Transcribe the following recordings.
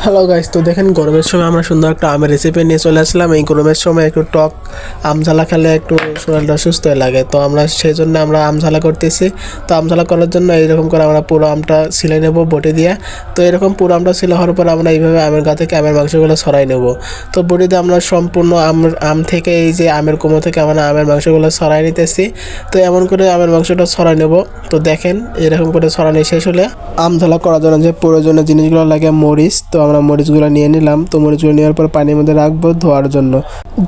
Hello guys, তো দেখেন গরমের সময় আমরা সুন্দর একটা আমের রেসিপি নিয়ে চলে আসলাম। এই গরমের সময় একটু টক আম ঝালা খেলে একটু শরীরটা সুস্থ লাগে, তো আমরা সেই জন্য আমরা আম ঝালা করতেছি। তো আম ঝালা করার জন্য এইরকম করে আমরা পুরো আমটা ছিলে নেব বটি দিয়ে। তো এরকম পুরো আমটা ছিলে হওয়ার পর আমরা এইভাবে আমের গা থেকে আমের মাংসগুলো ছড়াই নেব। তো বটিতে আমরা সম্পূর্ণ আম থেকে এই যে আমের কোমর থেকে আমরা আমের মাংসগুলো ছড়াই নিতেছি। তো এমন করে আমের মাংসটা ছড়াই নেব। তো দেখেন এরকম করে ছড়ানো শেষ হলে আম ঝালা করার জন্য যে প্রয়োজনীয় জিনিসগুলো লাগে মরিচ, তো আমরা মরিচগুলো নিয়ে নিলাম। তো মরিচগুলো নেওয়ার পর পানির মধ্যে রাখবো ধোয়ার জন্য।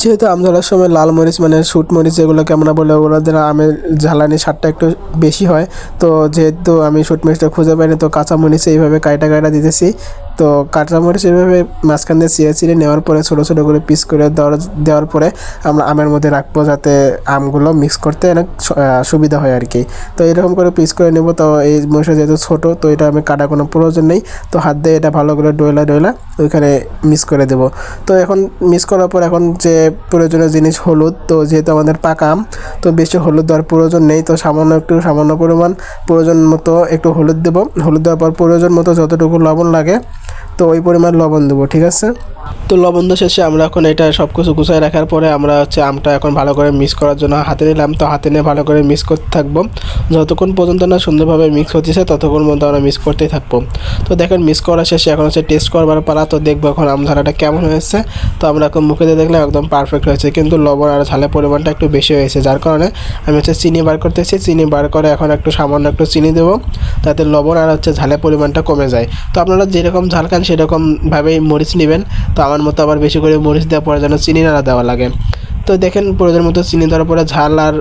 যেহেতু আম ঝালার সময় লাল মরিচ মানে শুট মরিচ যেগুলোকে আমরা বলে, ওগুলো দ্বারা আমের ঝালানি স্বাদটা একটু বেশি হয়। তো যেহেতু আমি শুট মরিচটা খুঁজে পাইনি, তো কাঁচা মরিচ এইভাবে কাইটা দিতেছি। তো কাঁচা মরিচ এইভাবে মাঝখান দিয়ে চিরে নেওয়ার পরে ছোটো ছোটো করে পিস করে দেওয়ার পরে আমরা আমের মধ্যে রাখবো, যাতে আমগুলো মিক্স করতে অনেক সুবিধা হয় আর কি। তো এরকম করে পিস করে নেব। তো এই মরিচটা যেহেতু ছোটো, তো এটা আমি কাটা কোনো প্রয়োজন নেই। তো হাত দিয়ে এটা ভালো করে ডয়লা ওইখানে মিক্স করে দেব। তো এখন মিক্স করার পর এখন যে প্রয়োজনীয় জিনিস হলুদ, তো যেহেতু আমাদের পাকা আম, তো বেশি হলুদ দেওয়ার প্রয়োজন নেই। তো সামান্য পরিমাণ প্রয়োজন মতো একটু হলুদ দেব। হলুদ দেওয়ার পর প্রয়োজন মতো যতটুকু লবণ লাগে, তো ওই পরিমাণ লবণ দেবো, ঠিক আছে। তো লবণ দেওয়া শেষে আমরা এখন এটা সব কিছু গুছিয়ে রাখার পরে আমরা আমটা এখন ভালো করে মিক্স করার জন্য হাতে নিলাম। তো হাতে নিয়ে ভালো করে মিক্স করতে থাকবো, যতক্ষণ পর্যন্ত না সুন্দরভাবে মিক্স হচ্ছে ততক্ষণ পর্যন্ত আমরা মিক্স করতেই থাকবো। তো দেখেন মিক্স করা শেষে এখন টেস্ট করবার পালা। তো দেখবো এখন আম ঝালাটা কেমন হয়েছে। তো আমরা এখন মুখে দিয়ে দেখলাম একদম পারফেক্ট হয়েছে, কিন্তু লবণ আর ঝালের পরিমাণটা একটু বেশি হয়েছে, যার কারণে আমি চিনি বার করতেছি। চিনি বার করে এখন সামান্য একটু চিনি দেবো, যাতে লবণ আর ঝালের পরিমাণটা কমে যায়। তো আপনারা যেরকম ঝাল খান সেরকমভাবেই মরিচ নেবেন। তো আমার মতো আবার বেশি করে মরিচ দেওয়ার পরে যেন চিনি না দেওয়া লাগে। তো দেখেন প্রয়োজন মতো চিনি দেওয়ার পরে ঝাল আর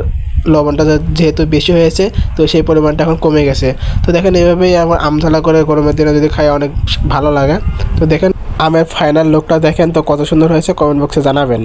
লবণটা যেহেতু বেশি হয়েছে, তো সেই পরিমাণটা এখন কমে গেছে। তো দেখেন এইভাবেই আমার আম ঝালা করে গরমের দিনে যদি খাই অনেক ভালো লাগে। তো দেখেন আমের ফাইনাল লুকটা দেখেন তো কত সুন্দর হয়েছে, কমেন্ট বক্সে জানাবেন।